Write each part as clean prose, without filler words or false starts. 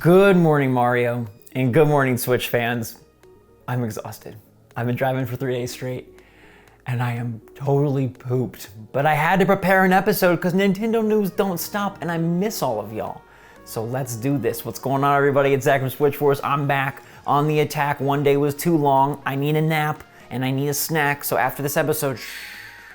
Good morning, Mario, and good morning, Switch fans. I'm exhausted. I've been driving for 3 days straight, and I am totally pooped. But I had to prepare an episode because Nintendo news don't stop, and I miss all of y'all. So let's do this. What's going on, everybody? It's Zach from SwitchForce. I'm back on the attack. One day was too long. I need a nap, and I need a snack. So after this episode,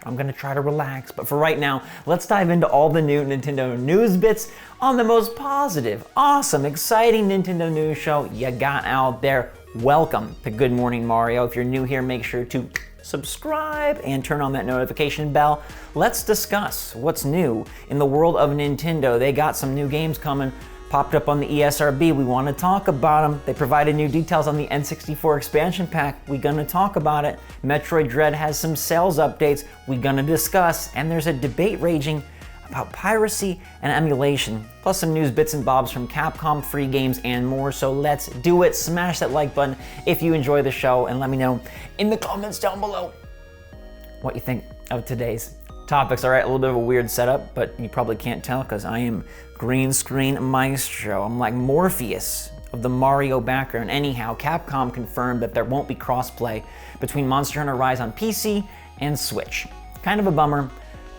I'm gonna try to relax, but for right now, let's dive into all the new Nintendo news bits on the most positive, awesome, exciting Nintendo news show you got out there. Welcome to Good Morning Mario. If you're new here, make sure to subscribe and turn on that notification bell. Let's discuss what's new in the world of Nintendo. They got some new games coming, popped up on the ESRB. We want to talk about them. They provided new details on the N64 expansion pack. We're gonna talk about it. Metroid Dread has some sales updates we're gonna discuss, and there's a debate raging about piracy and emulation, plus some news bits and bobs from Capcom, free games, and more. So let's do it. Smash that like button if you enjoy the show, and let me know in the comments down below what you think of today's topics. All right, a little bit of a weird setup, but you probably can't tell because I am green screen maestro. I'm like Morpheus of the Mario background. Anyhow, Capcom confirmed that there won't be crossplay between Monster Hunter Rise on PC and Switch. Kind of a bummer,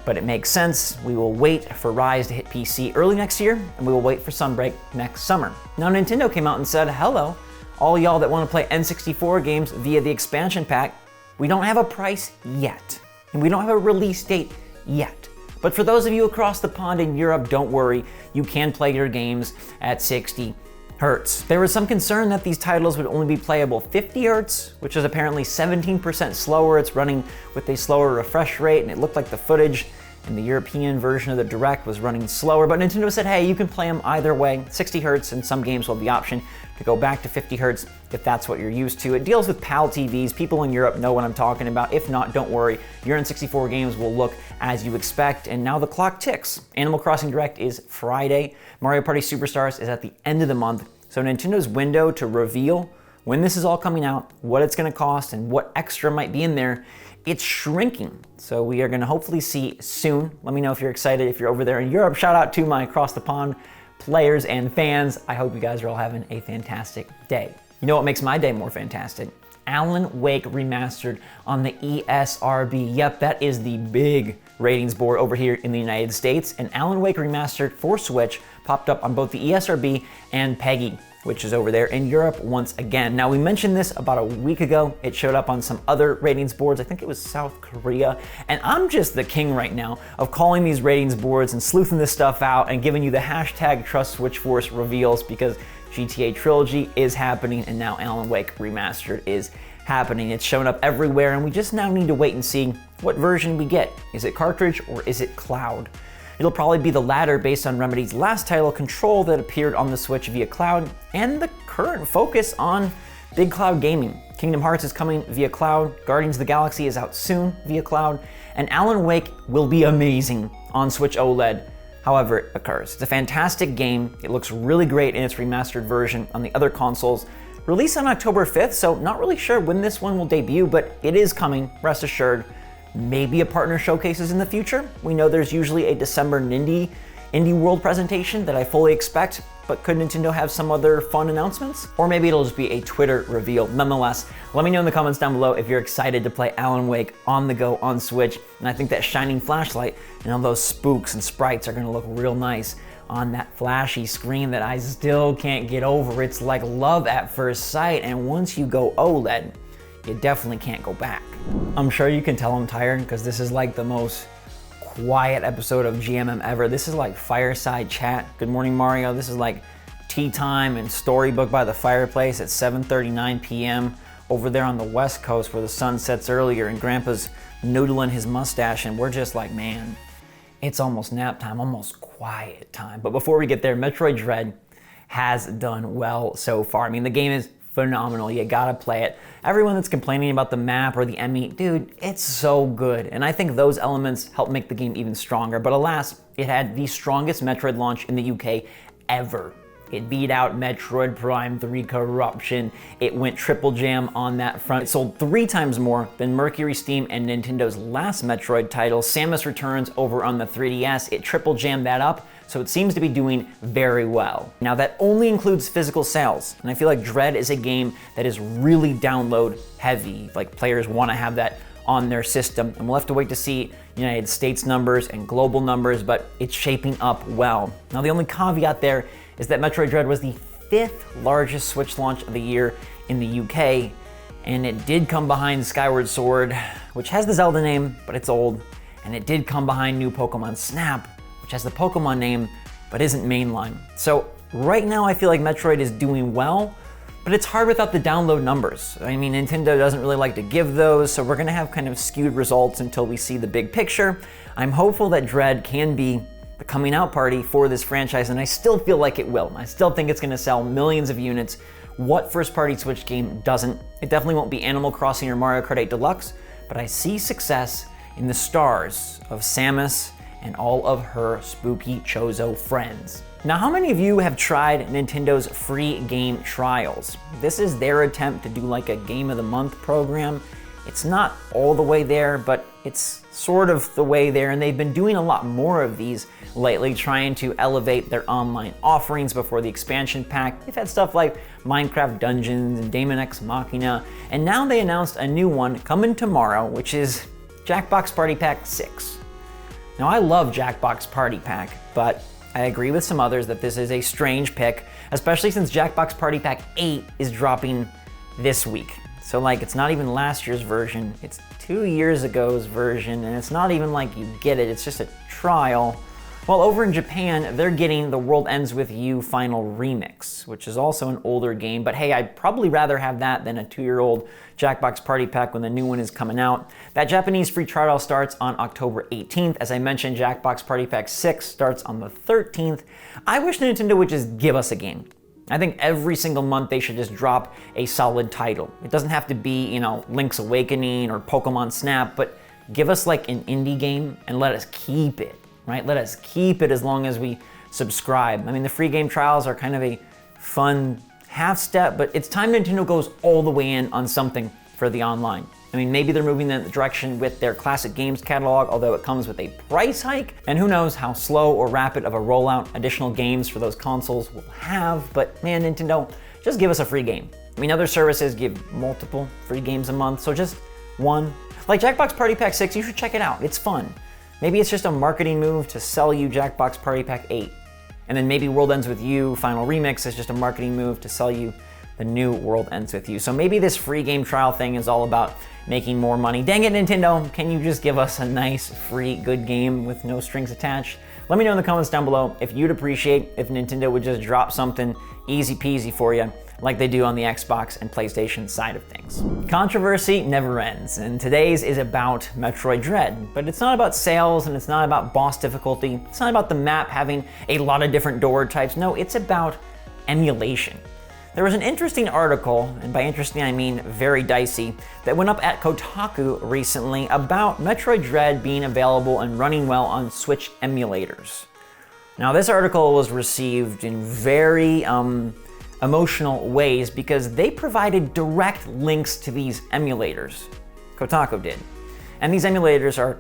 but it makes sense. We will wait for Rise to hit PC early next year, and we will wait for Sunbreak next summer. Now, Nintendo came out and said, hello, all y'all that want to play N64 games via the expansion pack, we don't have a price yet, and we don't have a release date yet. But for those of you across the pond in Europe, don't worry, you can play your games at 60 hertz. There was some concern that these titles would only be playable 50 hertz, which is apparently 17% slower. It's running with a slower refresh rate, and it looked like the footage in the European version of the Direct was running slower, but Nintendo said, hey, you can play them either way, 60 hertz, and some games will have the option to go back to 50 hertz if that's what you're used to. It deals with PAL TVs. People in Europe know what I'm talking about. If not, don't worry. Your N64 games will look as you expect, and now the clock ticks. Animal Crossing Direct is Friday. Mario Party Superstars is at the end of the month, so Nintendo's window to reveal when this is all coming out, what it's gonna cost, and what extra might be in there, it's shrinking. So we are gonna hopefully see soon. Let me know if you're excited. If you're over there in Europe, shout out to my across the pond players and fans. I hope you guys are all having a fantastic day. You know what makes my day more fantastic? Alan Wake Remastered on the ESRB. Yep, that is the big ratings board over here in the United States. And Alan Wake Remastered for Switch popped up on both the ESRB and PEGI, which is over there in Europe once again. Now, we mentioned this about a week ago. It showed up on some other ratings boards. I think it was South Korea. And I'm just the king right now of calling these ratings boards and sleuthing this stuff out and giving you the hashtag #TrustSwitchForce reveals, because GTA Trilogy is happening, and now Alan Wake Remastered is happening. It's shown up everywhere, and we just now need to wait and see what version we get. Is it cartridge or is it cloud? It'll probably be the latter based on Remedy's last title, Control, that appeared on the Switch via cloud, and the current focus on big cloud gaming. Kingdom Hearts is coming via cloud, Guardians of the Galaxy is out soon via cloud, and Alan Wake will be amazing on Switch OLED, however it occurs. It's a fantastic game. It looks really great in its remastered version on the other consoles. Released on October 5th, so not really sure when this one will debut, but it is coming, rest assured. Maybe a partner showcases in the future. We know there's usually a December Indie World presentation that I fully expect, but could Nintendo have some other fun announcements? Or maybe it'll just be a Twitter reveal. Nonetheless, let me know in the comments down below if you're excited to play Alan Wake on the go on Switch. And I think that shining flashlight and all those spooks and sprites are gonna look real nice on that flashy screen that I still can't get over. It's like love at first sight, and once you go OLED, you definitely can't go back. I'm sure you can tell I'm tired because this is like the most quiet episode of GMM ever. This is like fireside chat. Good morning, Mario. This is like tea time and storybook by the fireplace at 7:39 p.m. over there on the West Coast where the sun sets earlier and Grandpa's noodling his mustache, and we're just like, man, it's almost nap time, almost quiet time. But before we get there, Metroid Dread has done well so far. I mean, the game is phenomenal. You gotta play it. Everyone that's complaining about the map or the ME, dude, it's so good. And I think those elements help make the game even stronger. But alas, it had the strongest Metroid launch in the UK ever. It beat out Metroid Prime 3 Corruption. It went triple jam on that front. It sold 3 times more than Mercury Steam and Nintendo's last Metroid title, Samus Returns, over on the 3DS. It triple jammed that up, so it seems to be doing very well. Now that only includes physical sales, and I feel like Dread is a game that is really download heavy. Like, players want to have that on their system, and we'll have to wait to see United States numbers and global numbers, but it's shaping up well. Now the only caveat there is that Metroid Dread was the 5th largest Switch launch of the year in the UK, and it did come behind Skyward Sword, which has the Zelda name, but it's old, and it did come behind new Pokemon Snap, which has the Pokemon name, but isn't mainline. So right now I feel like Metroid is doing well, but it's hard without the download numbers. I mean, Nintendo doesn't really like to give those, so we're gonna have kind of skewed results until we see the big picture. I'm hopeful that Dread can be the coming out party for this franchise, and I still feel like it will. I still think it's gonna sell millions of units. What first-party Switch game doesn't? It definitely won't be Animal Crossing or Mario Kart 8 Deluxe, but I see success in the stars of Samus and all of her spooky Chozo friends. Now, how many of you have tried Nintendo's free game trials? This is their attempt to do like a Game of the Month program. It's not all the way there, but it's sort of the way there, and they've been doing a lot more of these lately, trying to elevate their online offerings before the expansion pack. They've had stuff like Minecraft Dungeons and Daemon X Machina, and now they announced a new one coming tomorrow, which is Jackbox Party Pack 6. Now, I love Jackbox Party Pack, but I agree with some others that this is a strange pick, especially since Jackbox Party Pack 8 is dropping this week. So like, it's not even last year's version, it's 2 years ago's version, and it's not even like you get it, it's just a trial. Well, over in Japan, they're getting the World Ends With You Final Remix, which is also an older game, but hey, I'd probably rather have that than a 2-year-old Jackbox Party Pack when the new one is coming out. That Japanese free trial starts on October 18th. As I mentioned, Jackbox Party Pack 6 starts on the 13th. I wish Nintendo would just give us a game. I think every single month they should just drop a solid title. It doesn't have to be, you know, Link's Awakening or Pokemon Snap, but give us like an indie game and let us keep it. Right? Let us keep it as long as we subscribe. I mean, the free game trials are kind of a fun half step, but it's time Nintendo goes all the way in on something for the online. I mean, maybe they're moving in that direction with their classic games catalog, although it comes with a price hike, and who knows how slow or rapid of a rollout additional games for those consoles will have, but man, Nintendo, just give us a free game. I mean, other services give multiple free games a month, so just one. Like Jackbox Party Pack 6, you should check it out, it's fun. Maybe it's just a marketing move to sell you Jackbox Party Pack 8. And then maybe World Ends With You Final Remix is just a marketing move to sell you the new World Ends With You. So maybe this free game trial thing is all about making more money. Dang it, Nintendo, can you just give us a nice, free, good game with no strings attached? Let me know in the comments down below if you'd appreciate if Nintendo would just drop something easy peasy for you, like they do on the Xbox and PlayStation side of things. Controversy never ends, and today's is about Metroid Dread, but it's not about sales and it's not about boss difficulty. It's not about the map having a lot of different door types. No, it's about emulation. There was an interesting article, and by interesting I mean very dicey, that went up at Kotaku recently about Metroid Dread being available and running well on Switch emulators. Now, this article was received in very emotional ways because they provided direct links to these emulators. Kotaku did. And these emulators are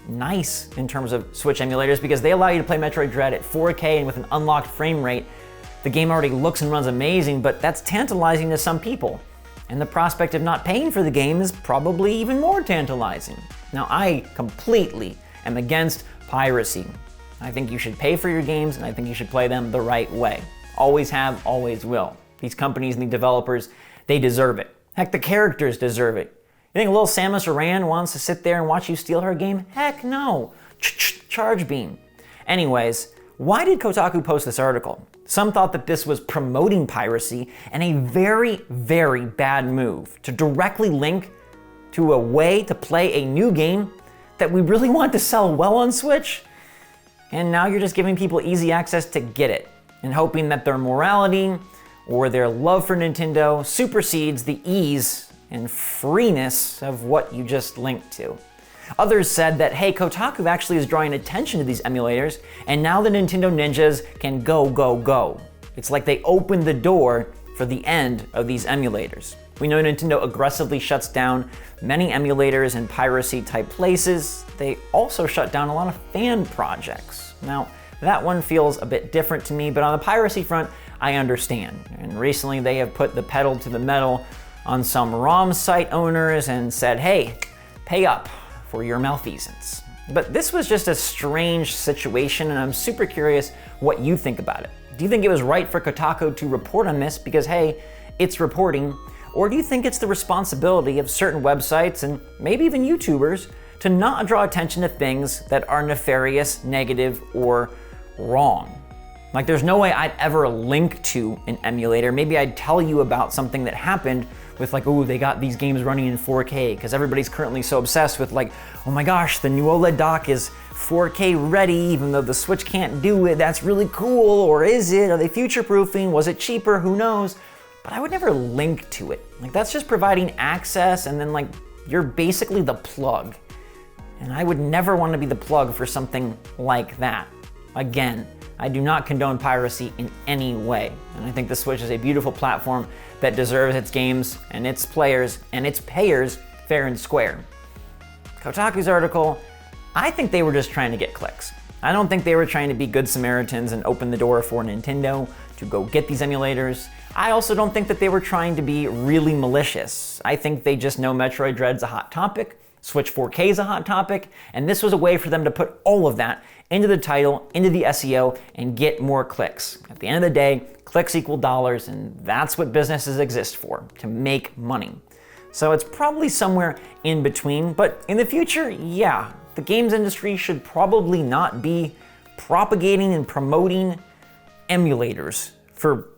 nice in terms of Switch emulators because they allow you to play Metroid Dread at 4K and with an unlocked frame rate. The game already looks and runs amazing, but that's tantalizing to some people. And the prospect of not paying for the game is probably even more tantalizing. Now, I completely am against piracy. I think you should pay for your games, and I think you should play them the right way. Always have, always will. These companies and the developers, they deserve it. Heck, the characters deserve it. You think little Samus Aran wants to sit there and watch you steal her game? Heck no. Charge beam. Anyways, why did Kotaku post this article? Some thought that this was promoting piracy and a very, very bad move to directly link to a way to play a new game that we really want to sell well on Switch. And now you're just giving people easy access to get it and hoping that their morality or their love for Nintendo supersedes the ease and freeness of what you just linked to. Others said that, hey, Kotaku actually is drawing attention to these emulators, and now the Nintendo ninjas can go. It's like they opened the door for the end of these emulators. We know Nintendo aggressively shuts down many emulators in piracy type places. They also shut down a lot of fan projects. Now, that one feels a bit different to me, but on the piracy front, I understand. And recently they have put the pedal to the metal on some ROM site owners and said, hey, pay up for your malfeasance. But this was just a strange situation, and I'm super curious what you think about it. Do you think it was right for Kotaku to report on this because, hey, it's reporting? Or do you think it's the responsibility of certain websites and maybe even YouTubers to not draw attention to things that are nefarious, negative, or wrong? Like, there's no way I'd ever link to an emulator. Maybe I'd tell you about something that happened with like, oh, they got these games running in 4K, because everybody's currently so obsessed with like, oh my gosh, the new OLED dock is 4K ready, even though the Switch can't do it. That's really cool. Or is it? Are they future-proofing? Was it cheaper? Who knows? But I would never link to it. Like, that's just providing access, and then like, you're basically the plug. And I would never want to be the plug for something like that. Again, I do not condone piracy in any way. And I think the Switch is a beautiful platform that deserves its games and its players and its payers fair and square. Kotaku's article, I think they were just trying to get clicks. I don't think they were trying to be good Samaritans and open the door for Nintendo to go get these emulators. I also don't think that they were trying to be really malicious. I think they just know Metroid Dread's a hot topic, Switch 4K is a hot topic, and this was a way for them to put all of that into the title, into the SEO, and get more clicks. At the end of the day, clicks equal dollars, and that's what businesses exist for, to make money. So it's probably somewhere in between, but in the future, yeah, the games industry should probably not be propagating and promoting emulators for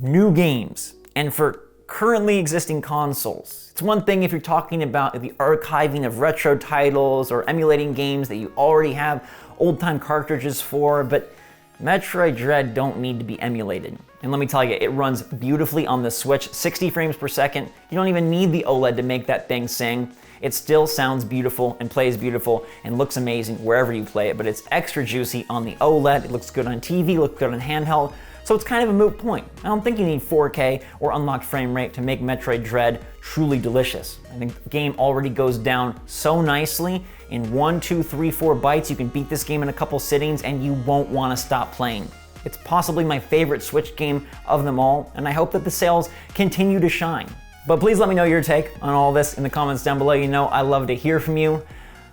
new games and for currently existing consoles. It's one thing if you're talking about the archiving of retro titles or emulating games that you already have old-time cartridges for, but Metroid Dread don't need to be emulated. And let me tell you, it runs beautifully on the Switch, 60 frames per second. You don't even need the OLED to make that thing sing. It still sounds beautiful and plays beautiful and looks amazing wherever you play it, but it's extra juicy on the OLED. It looks good on TV, looks good on handheld. So it's kind of a moot point. I don't think you need 4K or unlocked frame rate to make Metroid Dread truly delicious. I think the game already goes down so nicely. In 1, 2, 3, 4 bites, you can beat this game in a couple sittings and you won't want to stop playing. It's possibly my favorite Switch game of them all, and I hope that the sales continue to shine. But please let me know your take on all this in the comments down below. You know I love to hear from you.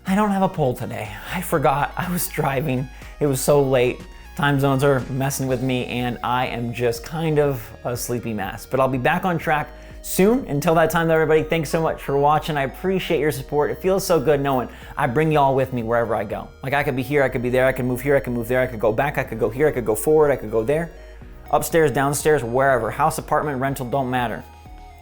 I don't have a poll today. I forgot. I was driving. It was so late. Time zones are messing with me, and I am just kind of a sleepy mess. But I'll be back on track soon. Until that time, everybody, thanks so much for watching. I appreciate your support. It feels so good knowing I bring y'all with me wherever I go. Like, I could be here, I could be there, I could move here, I could move there, I could go back, I could go here, I could go forward, I could go there. Upstairs, downstairs, wherever. House, apartment, rental, don't matter.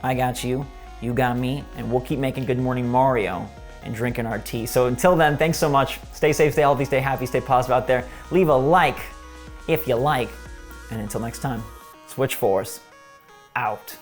I got you, you got me, and we'll keep making Good Morning Mario and drinking our tea. So until then, thanks so much. Stay safe, stay healthy, stay happy, stay positive out there. Leave a like if you like. And until next time, SwitchForce out.